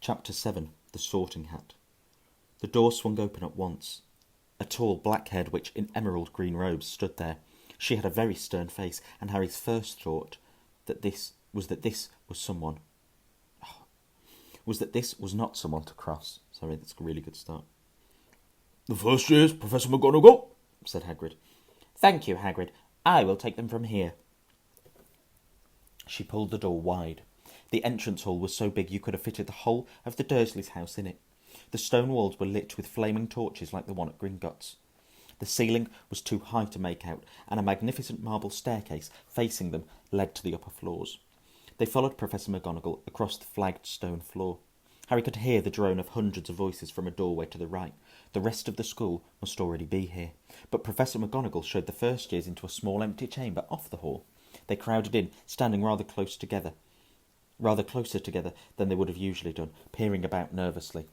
Chapter 7. The Sorting Hat. The door swung open at once. A tall, black-haired witch in emerald-green robes stood there. She had a very stern face, and Harry's first thought that this was not someone to cross. Sorry, that's a really good start. "The first years, Professor McGonagall," said Hagrid. "Thank you, Hagrid. I will take them from here." She pulled the door wide. The entrance hall was so big you could have fitted the whole of the Dursleys' house in it. The stone walls were lit with flaming torches like the one at Gringotts. The ceiling was too high to make out, and a magnificent marble staircase facing them led to the upper floors. They followed Professor McGonagall across the flagged stone floor. Harry could hear the drone of hundreds of voices from a doorway to the right. The rest of the school must already be here. But Professor McGonagall showed the first years into a small empty chamber off the hall. They crowded in, standing rather closer together than they would have usually done, peering about nervously.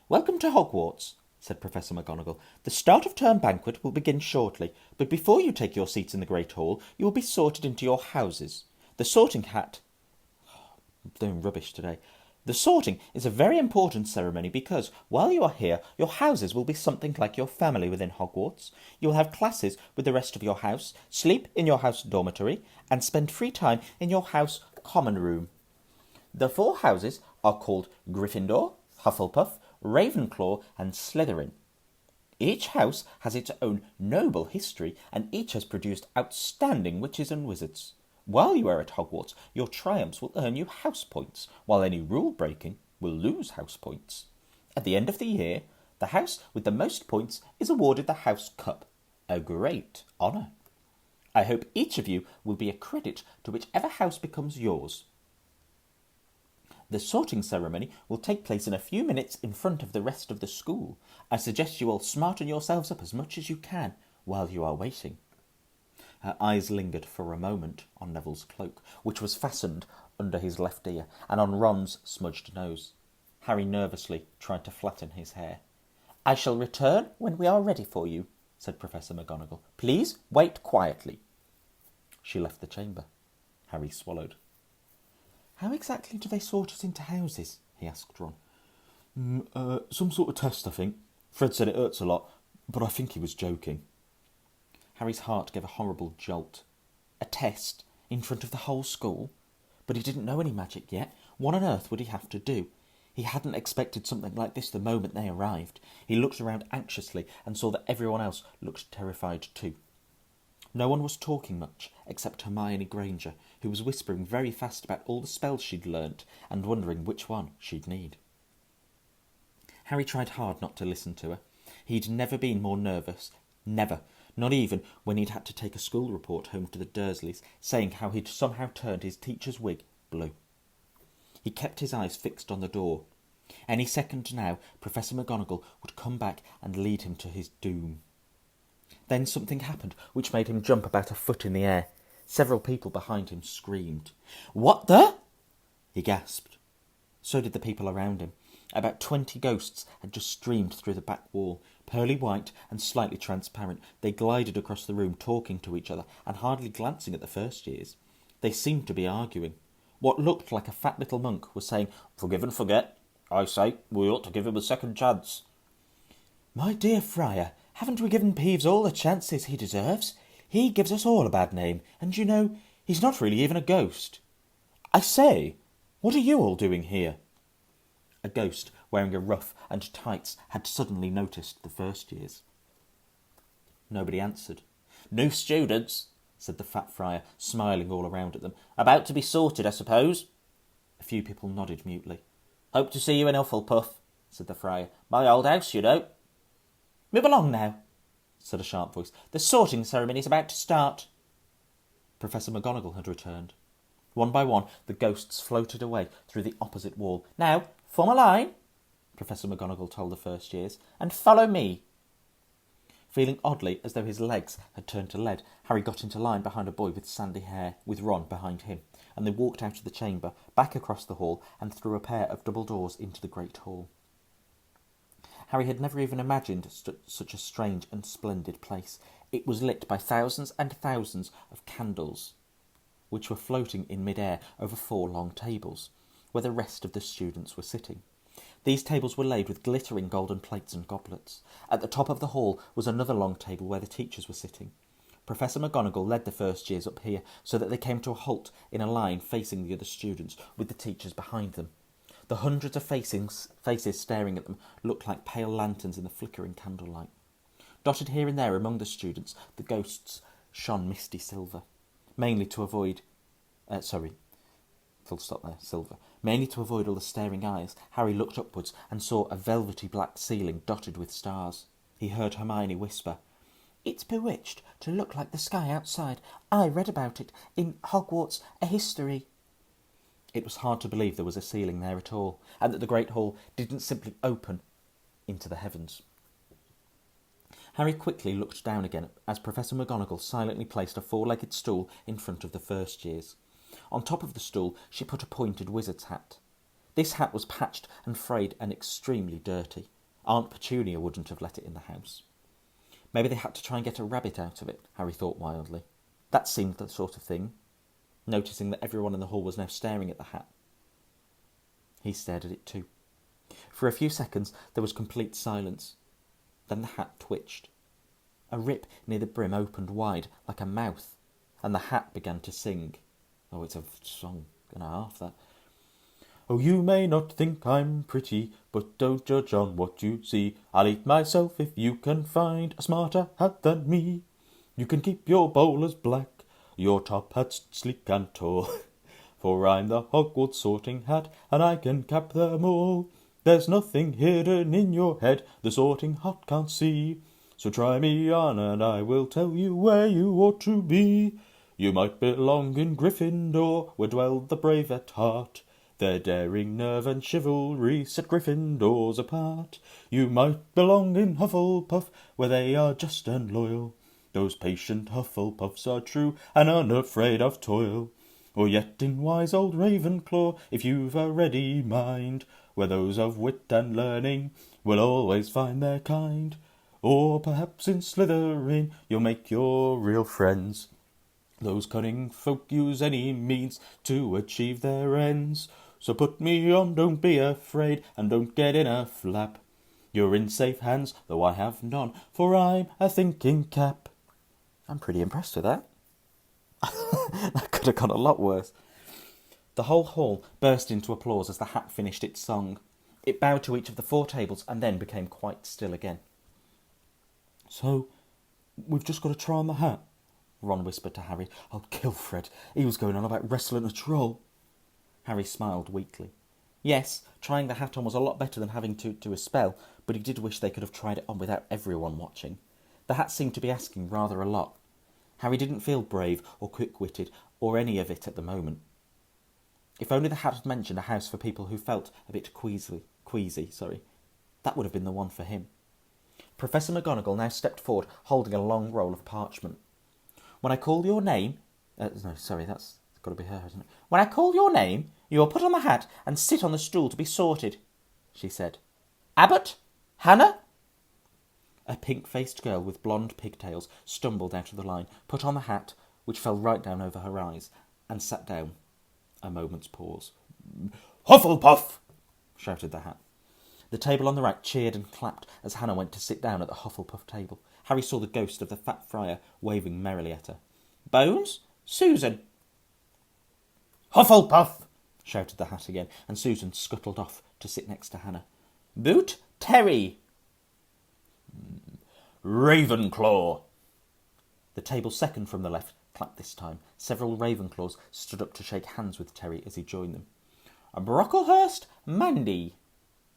"Welcome to Hogwarts," said Professor McGonagall. "The start of term banquet will begin shortly, but before you take your seats in the Great Hall, you will be sorted into your houses. The sorting hat... I'm doing rubbish today. The sorting is a very important ceremony because, while you are here, your houses will be something like your family within Hogwarts. You will have classes with the rest of your house, sleep in your house dormitory, and spend free time in your house common room. The 4 houses are called Gryffindor, Hufflepuff, Ravenclaw, and Slytherin. Each house has its own noble history, and each has produced outstanding witches and wizards. While you are at Hogwarts, your triumphs will earn you house points, while any rule-breaking will lose house points. At the end of the year, the house with the most points is awarded the House Cup, a great honour. I hope each of you will be a credit to whichever house becomes yours. The sorting ceremony will take place in a few minutes in front of the rest of the school. I suggest you all smarten yourselves up as much as you can while you are waiting." Her eyes lingered for a moment on Neville's cloak, which was fastened under his left ear, and on Ron's smudged nose. Harry nervously tried to flatten his hair. "I shall return when we are ready for you," said Professor McGonagall. "Please wait quietly." She left the chamber. Harry swallowed. "How exactly do they sort us into houses?" he asked Ron. Some sort of test, I think. Fred said it hurts a lot, but I think he was joking." Harry's heart gave a horrible jolt. A test in front of the whole school? But he didn't know any magic yet. What on earth would he have to do? He hadn't expected something like this the moment they arrived. He looked around anxiously and saw that everyone else looked terrified too. No one was talking much, except Hermione Granger, who was whispering very fast about all the spells she'd learnt and wondering which one she'd need. Harry tried hard not to listen to her. He'd never been more nervous. Never. Not even when he'd had to take a school report home to the Dursleys, saying how he'd somehow turned his teacher's wig blue. He kept his eyes fixed on the door. Any second now, Professor McGonagall would come back and lead him to his doom. Then something happened which made him jump about a foot in the air. Several people behind him screamed. "What the?" he gasped. So did the people around him. About 20 ghosts had just streamed through the back wall. Pearly white and slightly transparent, they glided across the room, talking to each other and hardly glancing at the first years. They seemed to be arguing. What looked like a fat little monk was saying, "Forgive and forget. I say, we ought to give him a second chance." "My dear Friar, haven't we given Peeves all the chances he deserves? He gives us all a bad name, and you know, he's not really even a ghost." "I say, what are you all doing here?" A ghost wearing a ruff and tights had suddenly noticed the first years. Nobody answered. "New students," said the fat friar, smiling all around at them. "About to be sorted, I suppose?" A few people nodded mutely. "Hope to see you in Hufflepuff," said the friar. "My old house, you know." "Move along now," said a sharp voice. "The sorting ceremony is about to start." Professor McGonagall had returned. One by one, the ghosts floated away through the opposite wall. "Now, form a line," Professor McGonagall told the first years, "and follow me." Feeling oddly as though his legs had turned to lead, Harry got into line behind a boy with sandy hair, with Ron behind him, and they walked out of the chamber, back across the hall, and through a pair of double doors into the great hall. Harry had never even imagined such a strange and splendid place. It was lit by thousands and thousands of candles, which were floating in mid-air over 4 long tables. where the rest of the students were sitting. These tables were laid with glittering golden plates and goblets. At the top of the hall was another long table where the teachers were sitting. Professor McGonagall led the first years up here so that they came to a halt in a line facing the other students, with the teachers behind them. The hundreds of faces staring at them looked like pale lanterns in the flickering candlelight. Dotted here and there among the students, the ghosts shone misty silver, mainly to avoid... silver. Mainly to avoid all the staring eyes, Harry looked upwards and saw a velvety black ceiling dotted with stars. He heard Hermione whisper, "It's bewitched to look like the sky outside. I read about it in Hogwarts, a history." It was hard to believe there was a ceiling there at all, and that the Great Hall didn't simply open into the heavens. Harry quickly looked down again as Professor McGonagall silently placed a four-legged stool in front of the first years. On top of the stool she put a pointed wizard's hat. This hat was patched and frayed and extremely dirty. Aunt Petunia wouldn't have let it in the house. Maybe they had to try and get a rabbit out of it, Harry thought wildly. That seemed the sort of thing, noticing that everyone in the hall was now staring at the hat. He stared at it too. For a few seconds there was complete silence. Then the hat twitched. A rip near the brim opened wide like a mouth, and the hat began to sing. Oh, it's a song and a half, that. "Oh, you may not think I'm pretty, but don't judge on what you see. I'll eat myself if you can find a smarter hat than me. You can keep your bowlers black, your top hat's sleek and tall, for I'm the Hogwarts sorting hat, and I can cap them all. There's nothing hidden in your head the sorting hat can't see. So try me on, and I will tell you where you ought to be. You might belong in Gryffindor, where dwell the brave at heart. Their daring, nerve, and chivalry set Gryffindors apart. You might belong in Hufflepuff, where they are just and loyal. Those patient Hufflepuffs are true and unafraid of toil. Or yet in wise old Ravenclaw, if you've a ready mind, where those of wit and learning will always find their kind. Or perhaps in Slytherin you'll make your real friends. Those cunning folk use any means to achieve their ends. So put me on, don't be afraid, and don't get in a flap. You're in safe hands, though I have none, for I'm a thinking cap." I'm pretty impressed with that. That could have gone a lot worse. The whole hall burst into applause as the hat finished its song. It bowed to each of the four tables and then became quite still again. "So, we've just got to try on the hat?" Ron whispered to Harry. "I'll kill Fred. He was going on about wrestling a troll." Harry smiled weakly. Yes, trying the hat on was a lot better than having to do a spell, but he did wish they could have tried it on without everyone watching. The hat seemed to be asking rather a lot. Harry didn't feel brave or quick-witted or any of it at the moment. If only the hat had mentioned a house for people who felt a bit queasy, that would have been the one for him. Professor McGonagall now stepped forward, holding a long roll of parchment. "When I call your name..." that's got to be her, hasn't it? "When I call your name, you are put on the hat and sit on the stool to be sorted," she said. "Abbott? Hannah?" A pink-faced girl with blonde pigtails stumbled out of the line, put on the hat, which fell right down over her eyes, and sat down. A moment's pause. "Hufflepuff!" shouted the hat. The table on the right cheered and clapped as Hannah went to sit down at the Hufflepuff table. Harry saw the ghost of the fat friar waving merrily at her. "Bones? Susan?" "Hufflepuff!" shouted the hat again, and Susan scuttled off to sit next to Hannah. "Boot? Terry?" "Ravenclaw!" The table second from the left clapped this time. Several Ravenclaws stood up to shake hands with Terry as he joined them. "Brocklehurst? Mandy?"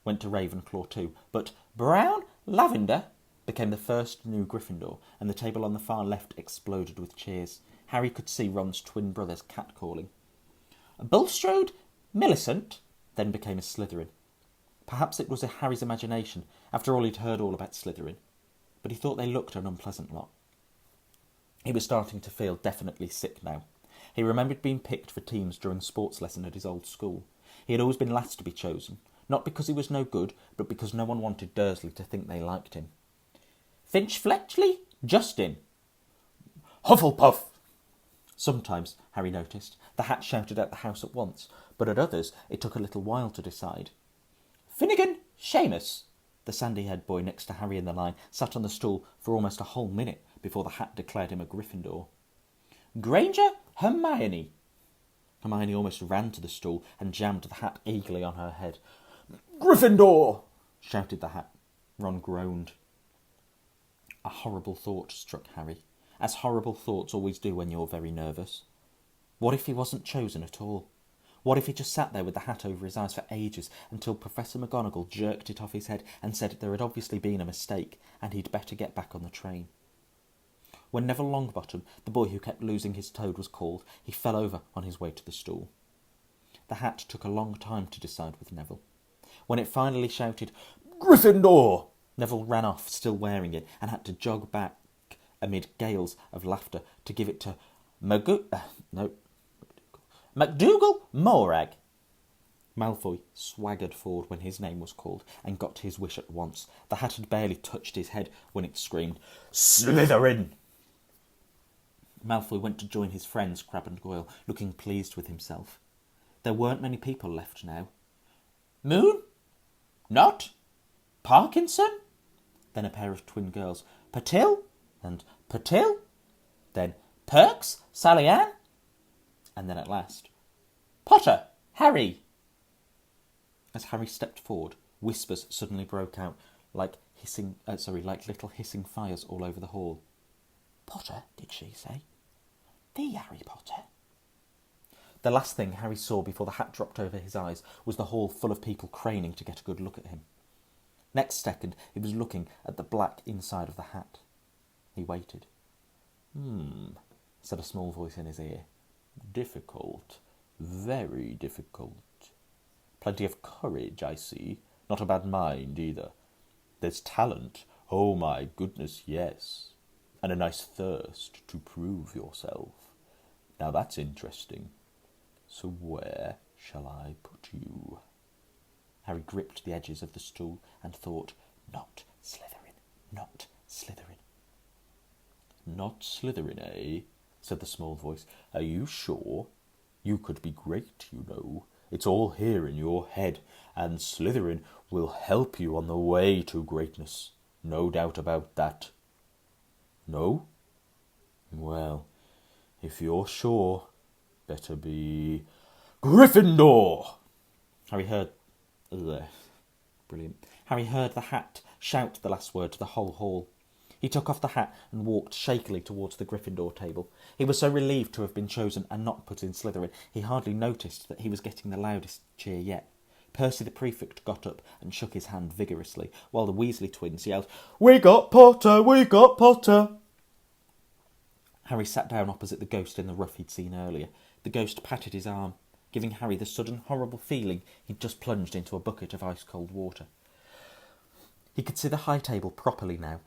went to Ravenclaw too, but Brown? Lavender? became the first new Gryffindor, and the table on the far left exploded with cheers. Harry could see Ron's twin brothers catcalling. Bulstrode? Millicent? then became a Slytherin. Perhaps it was Harry's imagination. After all, he'd heard all about Slytherin. But he thought they looked an unpleasant lot. He was starting to feel definitely sick now. He remembered being picked for teams during sports lesson at his old school. He had always been last to be chosen, not because he was no good, but because no one wanted Dursley to think they liked him. Finch Fletchley? Justin? Hufflepuff! Sometimes, Harry noticed, the hat shouted at the house at once, but at others it took a little while to decide. Finnegan, Seamus, the sandy-haired boy next to Harry in the line, sat on the stool for almost a whole minute before the hat declared him a Gryffindor. Granger, Hermione. Hermione almost ran to the stool and jammed the hat eagerly on her head. Gryffindor! Shouted the hat. Ron groaned. A horrible thought struck Harry, as horrible thoughts always do when you're very nervous. What if he wasn't chosen at all? What if he just sat there with the hat over his eyes for ages until Professor McGonagall jerked it off his head and said there had obviously been a mistake and he'd better get back on the train? When Neville Longbottom, the boy who kept losing his toad, was called, he fell over on his way to the stool. The hat took a long time to decide with Neville. When it finally shouted, Gryffindor! Neville ran off, still wearing it, and had to jog back amid gales of laughter to give it to McDougal Morag. Malfoy swaggered forward when his name was called and got his wish at once. The hat had barely touched his head when it screamed, Slytherin! Malfoy went to join his friends, Crabbe and Goyle, looking pleased with himself. There weren't many people left now. Moon? Not? Parkinson? Then a pair of twin girls, Patil and Patil, then Perks, Sally Ann, and then at last, Potter, Harry. As Harry stepped forward, whispers suddenly broke out like little hissing fires all over the hall. Potter, did she say? The Harry Potter. The last thing Harry saw before the hat dropped over his eyes was the hall full of people craning to get a good look at him. Next second, he was looking at the black inside of the hat. He waited. Said a small voice in his ear. Difficult. Very difficult. Plenty of courage, I see. Not a bad mind, either. There's talent. Oh, my goodness, yes. And a nice thirst to prove yourself. Now that's interesting. So where shall I put you? Harry gripped the edges of the stool and thought, Not Slytherin, not Slytherin. Not Slytherin, eh? Said the small voice. Are you sure? You could be great, you know. It's all here in your head, and Slytherin will help you on the way to greatness. No doubt about that. No? Well, if you're sure, better be Gryffindor! Harry heard the hat shout the last word to the whole hall. He took off the hat and walked shakily towards the Gryffindor table. He was so relieved to have been chosen and not put in Slytherin, he hardly noticed that he was getting the loudest cheer yet. Percy the Prefect got up and shook his hand vigorously, while the Weasley twins yelled, We got Potter! We got Potter! Harry sat down opposite the ghost in the rough he'd seen earlier. The ghost patted his arm, giving Harry the sudden horrible feeling he'd just plunged into a bucket of ice-cold water. He could see the high table properly now.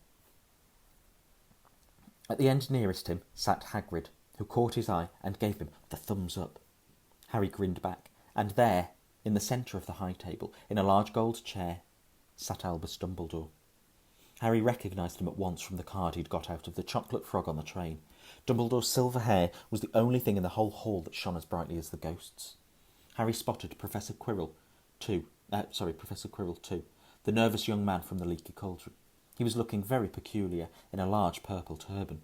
At the end nearest him sat Hagrid, who caught his eye and gave him the thumbs up. Harry grinned back, and there, in the centre of the high table, in a large gold chair, sat Albus Dumbledore. Harry recognised him at once from the card he'd got out of the Chocolate Frog on the train. Dumbledore's silver hair was the only thing in the whole hall that shone as brightly as the ghost's. Harry spotted Professor Quirrell too, the nervous young man from the Leaky Cauldron. He was looking very peculiar in a large purple turban.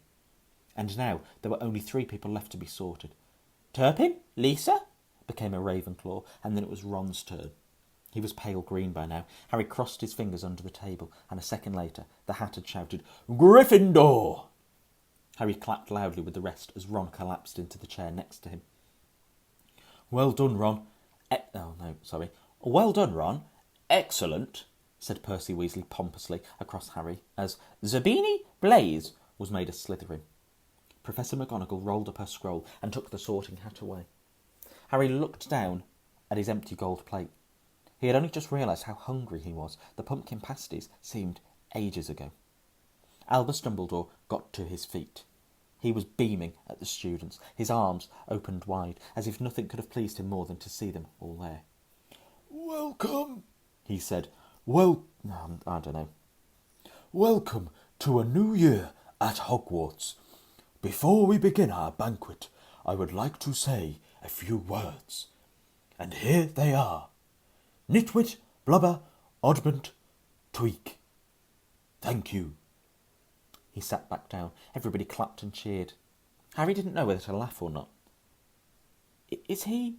And now there were only 3 people left to be sorted. Turpin? Lisa? Became a Ravenclaw, and then it was Ron's turn. He was pale green by now. Harry crossed his fingers under the table, and a second later the hat had shouted, Gryffindor! Harry clapped loudly with the rest as Ron collapsed into the chair next to him. Well done, Ron. Well done, Ron. Excellent, said Percy Weasley pompously across Harry, as Zabini Blaze was made a Slytherin. Professor McGonagall rolled up her scroll and took the sorting hat away. Harry looked down at his empty gold plate. He had only just realised how hungry he was. The pumpkin pasties seemed ages ago. Albus Dumbledore got to his feet. He was beaming at the students, his arms opened wide, as if nothing could have pleased him more than to see them all there. Welcome, he said. Welcome to a new year at Hogwarts. Before we begin our banquet, I would like to say a few words. And here they are. Nitwit, Blubber, Oddment, Tweak. Thank you. He sat back down. Everybody clapped and cheered. Harry didn't know whether to laugh or not. Is he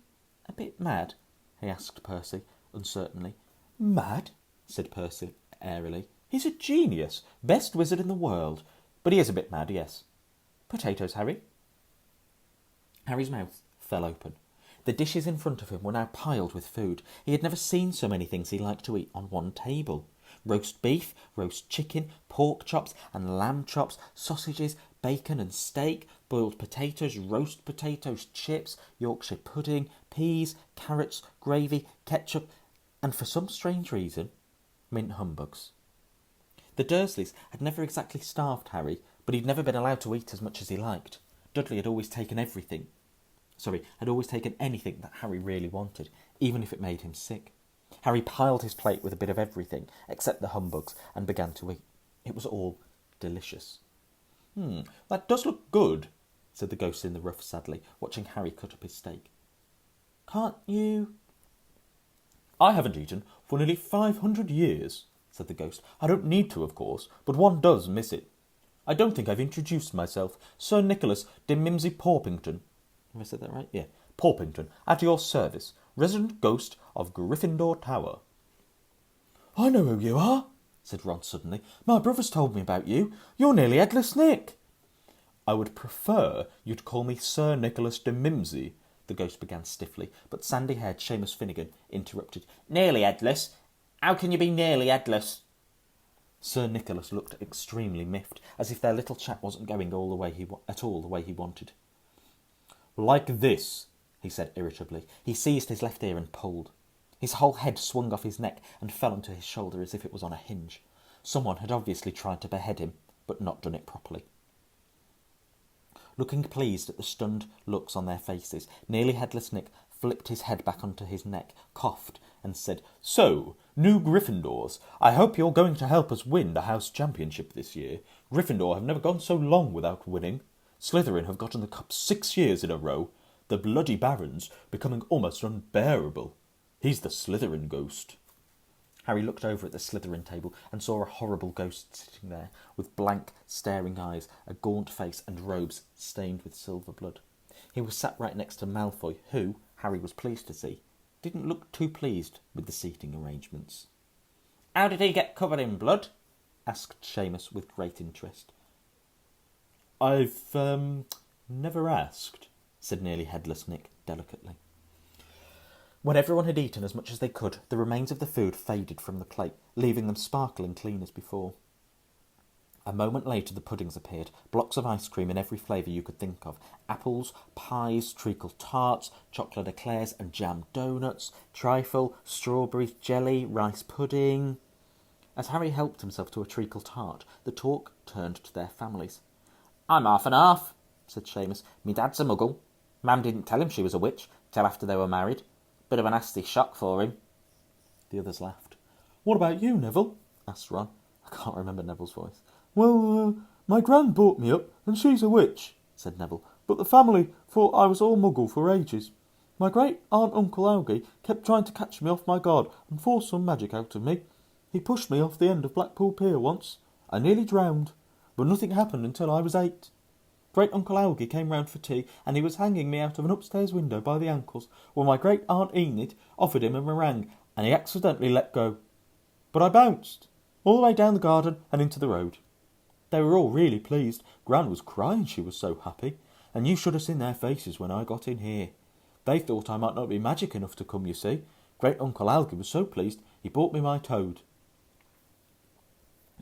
a bit mad? He asked Percy, uncertainly. Mad? Said Percy, airily. He's a genius, best wizard in the world. But he is a bit mad, yes. Potatoes, Harry? Harry's mouth fell open. The dishes in front of him were now piled with food. He had never seen so many things he liked to eat on one table. Roast beef, roast chicken, pork chops and lamb chops, sausages, bacon and steak, boiled potatoes, roast potatoes, chips, Yorkshire pudding, peas, carrots, gravy, ketchup, and for some strange reason, mint humbugs. The Dursleys had never exactly starved Harry, but he'd never been allowed to eat as much as he liked. Dudley had always taken anything that Harry really wanted, even if it made him sick. Harry piled his plate with a bit of everything, except the humbugs, and began to eat. It was all delicious. That does look good, said the ghost in the ruff sadly, watching Harry cut up his steak. Can't you... I haven't eaten for nearly 500 years, said the ghost. I don't need to, of course, but one does miss it. I don't think I've introduced myself. Sir Nicholas de Mimsy Porpington. Have I said that right? Yeah. Porpington, at your service, resident ghost of Gryffindor Tower. I know who you are, said Ron suddenly. My brother's told me about you. You're nearly Headless Nick. I would prefer you'd call me Sir Nicholas de Mimsy, the ghost began stiffly, but sandy-haired Seamus Finnegan interrupted. Nearly headless? How can you be nearly headless? Sir Nicholas looked extremely miffed, as if their little chat wasn't going the way he wanted. Like this, he said irritably. He seized his left ear and pulled. His whole head swung off his neck and fell onto his shoulder as if it was on a hinge. Someone had obviously tried to behead him, but not done it properly. Looking pleased at the stunned looks on their faces, nearly Headless Nick flipped his head back onto his neck, coughed, and said, So, new Gryffindors, I hope you're going to help us win the House Championship this year. Gryffindor have never gone so long without winning. Slytherin have gotten the cup 6 years in a row. The bloody Baron's becoming almost unbearable. He's the Slytherin ghost. Harry looked over at the Slytherin table and saw a horrible ghost sitting there, with blank, staring eyes, a gaunt face and robes stained with silver blood. He was sat right next to Malfoy, who, Harry was pleased to see, didn't look too pleased with the seating arrangements. "How did he get covered in blood?" asked Seamus with great interest. I've, never asked, said nearly Headless Nick delicately. When everyone had eaten as much as they could, the remains of the food faded from the plate, leaving them sparkling clean as before. A moment later the puddings appeared, blocks of ice cream in every flavour you could think of, apples, pies, treacle tarts, chocolate eclairs and jam doughnuts, trifle, strawberry jelly, rice pudding. As Harry helped himself to a treacle tart, the talk turned to their families. "I'm half and half," said Seamus. "Me dad's a muggle. Mam didn't tell him she was a witch till after they were married. Bit of a nasty shock for him." The others laughed. "What about you, Neville?" asked Ron. I can't remember Neville's voice. "Well, my gran brought me up, and she's a witch," said Neville. "But the family thought I was all muggle for ages. My great-aunt Uncle Algie kept trying to catch me off my guard and force some magic out of me. He pushed me off the end of Blackpool Pier once. I nearly drowned, but nothing happened until I was 8. Great-uncle Algie came round for tea, and he was hanging me out of an upstairs window by the ankles when my great-aunt Enid offered him a meringue, and he accidentally let go. But I bounced, all the way down the garden and into the road. They were all really pleased. Gran was crying, she was so happy, and you should have seen their faces when I got in here. They thought I might not be magic enough to come, you see. Great-uncle Algie was so pleased, he bought me my toad."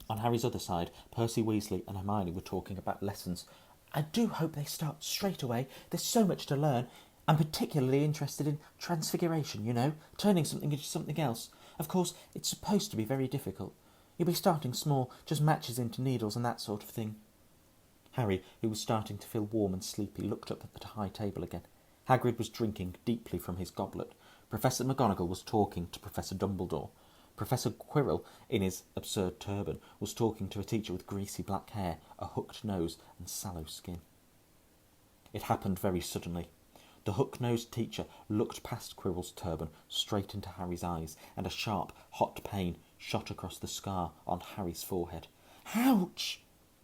On Harry's other side, Percy Weasley and Hermione were talking about lessons. "I do hope they start straight away. There's so much to learn. I'm particularly interested in transfiguration, you know, turning something into something else. Of course, it's supposed to be very difficult. You'll be starting small, just matches into needles and that sort of thing." Harry, who was starting to feel warm and sleepy, looked up at the high table again. Hagrid was drinking deeply from his goblet. Professor McGonagall was talking to Professor Dumbledore. Professor Quirrell, in his absurd turban, was talking to a teacher with greasy black hair, a hooked nose and sallow skin. It happened very suddenly. The hook-nosed teacher looked past Quirrell's turban straight into Harry's eyes, and a sharp, hot pain shot across the scar on Harry's forehead. "Ouch!"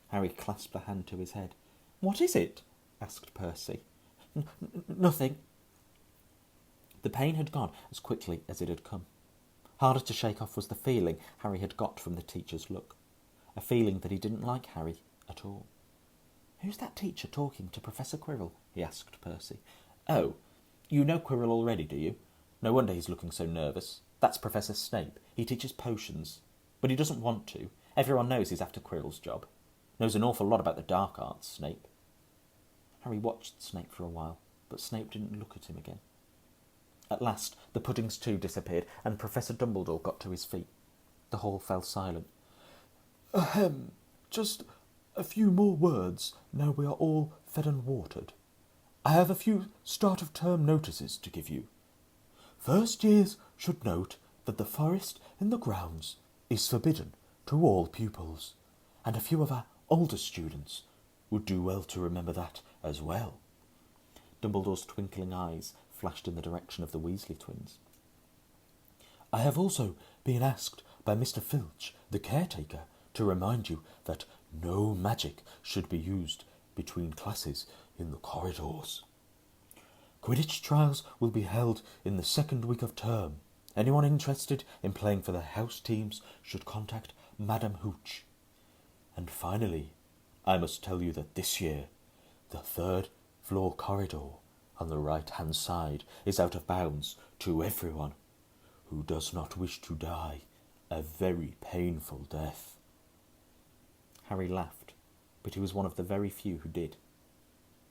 Harry clasped a hand to his head. "What is it?" asked Percy. Nothing." The pain had gone as quickly as it had come. Harder to shake off was the feeling Harry had got from the teacher's look. A feeling that he didn't like Harry at all. "Who's that teacher talking to Professor Quirrell?" he asked Percy. "Oh, you know Quirrell already, do you? No wonder he's looking so nervous. That's Professor Snape. He teaches potions. But he doesn't want to. Everyone knows he's after Quirrell's job. Knows an awful lot about the dark arts, Snape." Harry watched Snape for a while, but Snape didn't look at him again. At last, the puddings too disappeared, and Professor Dumbledore got to his feet. The hall fell silent. "Ahem, just a few more words, now we are all fed and watered. I have a few start-of-term notices to give you. First years should note that the forest in the grounds is forbidden to all pupils, and a few of our older students would do well to remember that as well." Dumbledore's twinkling eyes flashed in the direction of the Weasley twins. "I have also been asked by Mr. Filch, the caretaker, to remind you that no magic should be used between classes in the corridors. Quidditch trials will be held in the second week of term. Anyone interested in playing for the house teams should contact Madame Hooch. And finally, I must tell you that this year, the third floor corridor on the right-hand side is out of bounds to everyone who does not wish to die a very painful death." Harry laughed, but he was one of the very few who did.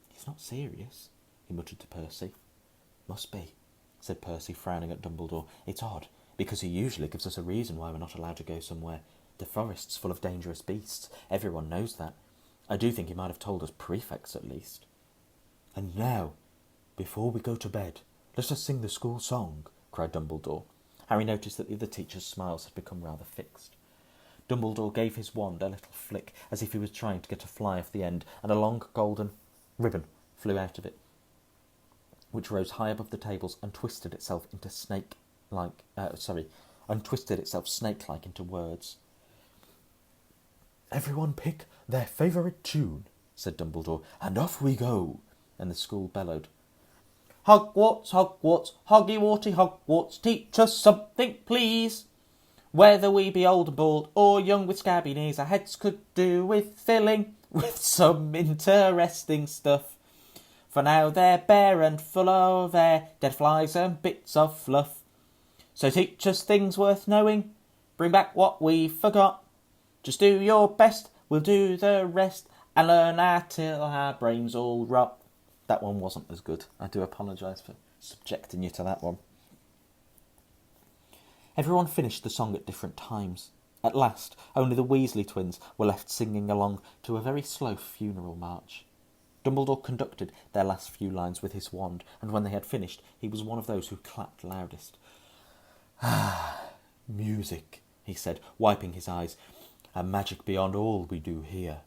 "He's not serious," he muttered to Percy. "Must be," said Percy, frowning at Dumbledore. "It's odd, because he usually gives us a reason why we're not allowed to go somewhere. The forest's full of dangerous beasts. Everyone knows that. I do think he might have told us prefects at least." "And now, before we go to bed, let us sing the school song," cried Dumbledore. Harry noticed that the other teachers' smiles had become rather fixed. Dumbledore gave his wand a little flick, as if he was trying to get a fly off the end, and a long golden ribbon flew out of it, which rose high above the tables and twisted itself snake-like into words. "Everyone pick their favourite tune," said Dumbledore, "and off we go." And the school bellowed, "Hogwarts, Hogwarts, Hoggy-Warty Hogwarts, teach us something, please. Whether we be old and bald or young with scabby knees, our heads could do with filling with some interesting stuff. For now they're bare and full of air, dead flies and bits of fluff. So teach us things worth knowing, bring back what we forgot. Just do your best, we'll do the rest, and learn our till our brains all rot." That one wasn't as good. I do apologise for subjecting you to that one. Everyone finished the song at different times. At last, only the Weasley twins were left singing along to a very slow funeral march. Dumbledore conducted their last few lines with his wand, and when they had finished, he was one of those who clapped loudest. "Music," he said, wiping his eyes, "and magic beyond all we do here.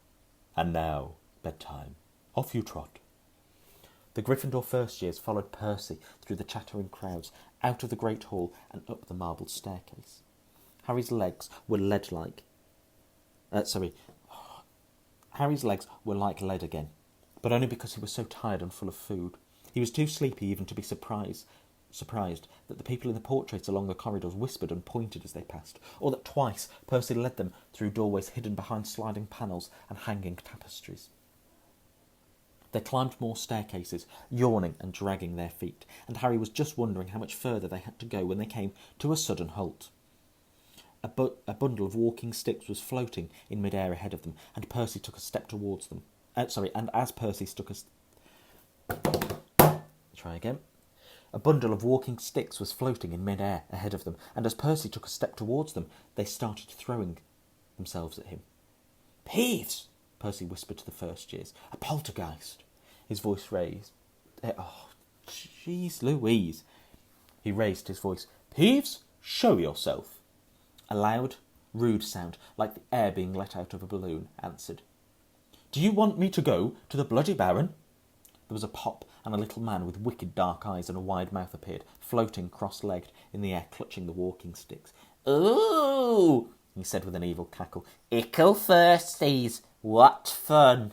And now, bedtime. Off you trot." The Gryffindor first years followed Percy through the chattering crowds, out of the great hall and up the marbled staircase. Harry's legs were Harry's legs were like lead again, but only because he was so tired and full of food. He was too sleepy even to be surprised that the people in the portraits along the corridors whispered and pointed as they passed, or that twice Percy led them through doorways hidden behind sliding panels and hanging tapestries. They climbed more staircases, yawning and dragging their feet, and Harry was just wondering how much further they had to go when they came to a sudden halt. A bundle of walking sticks was floating in mid-air ahead of them, and Percy took a step towards them. As Percy took a bundle of walking sticks was floating in mid-air ahead of them, and as Percy took a step towards them, they started throwing themselves at him. "Peeves!" Percy whispered to the first years. "A poltergeist." His voice raised. "Oh, jeez Louise." He raised his voice. "Peeves, show yourself." A loud, rude sound, like the air being let out of a balloon, answered. "Do you want me to go to the Bloody Baron?" There was a pop, and a little man with wicked dark eyes and a wide mouth appeared, floating cross-legged in the air, clutching the walking sticks. "Ooh!" he said with an evil cackle. "Ickle thirsties! What fun!"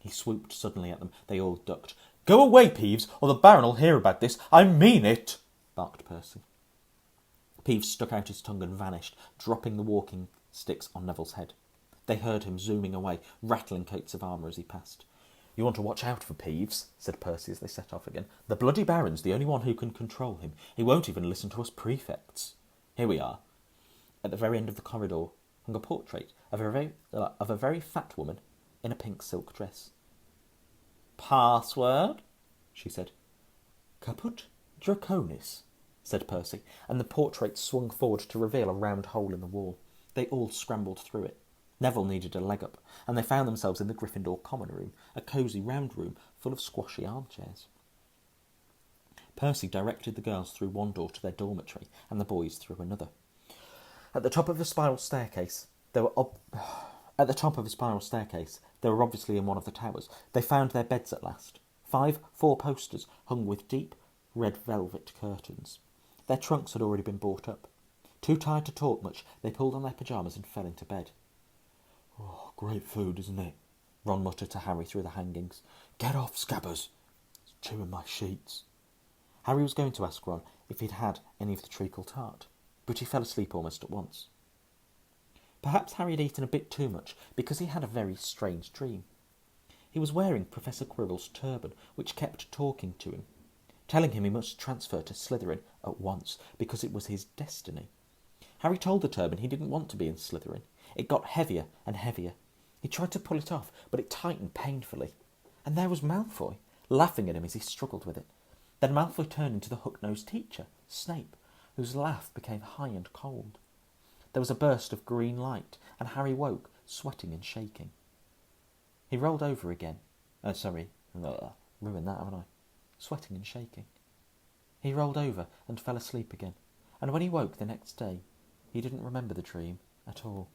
He swooped suddenly at them. They all ducked. "Go away, Peeves, or the Baron'll hear about this. I mean it," barked Percy. Peeves stuck out his tongue and vanished, dropping the walking sticks on Neville's head. They heard him zooming away, rattling coats of armour as he passed. "You want to watch out for Peeves," said Percy as they set off again. "The bloody Baron's the only one who can control him. He won't even listen to us prefects. Here we are." At the very end of the corridor hung a portrait of a very fat woman in a pink silk dress. "Password?" she said. "Caput Draconis," said Percy, and the portrait swung forward to reveal a round hole in the wall. They all scrambled through it. Neville needed a leg up, and they found themselves in the Gryffindor common room, a cosy round room full of squashy armchairs. Percy directed the girls through one door to their dormitory, and the boys through another. At the top of a spiral staircase, they were obviously in one of the towers. They found their beds at last. 5 four-posters hung with deep red velvet curtains. Their trunks had already been brought up. Too tired to talk much, they pulled on their pyjamas and fell into bed. "Oh, great food, isn't it?" Ron muttered to Harry through the hangings. "Get off, Scabbers. It's chewing my sheets." Harry was going to ask Ron if he'd had any of the treacle tart, but he fell asleep almost at once. Perhaps Harry had eaten a bit too much, because he had a very strange dream. He was wearing Professor Quirrell's turban, which kept talking to him, telling him he must transfer to Slytherin at once, because it was his destiny. Harry told the turban he didn't want to be in Slytherin. It got heavier and heavier. He tried to pull it off, but it tightened painfully. And there was Malfoy, laughing at him as he struggled with it. Then Malfoy turned into the hook-nosed teacher, Snape, whose laugh became high and cold. There was a burst of green light, and Harry woke, sweating and shaking. He rolled over again. Ruined that, haven't I? Sweating and shaking. He rolled over and fell asleep again, and when he woke the next day, he didn't remember the dream at all.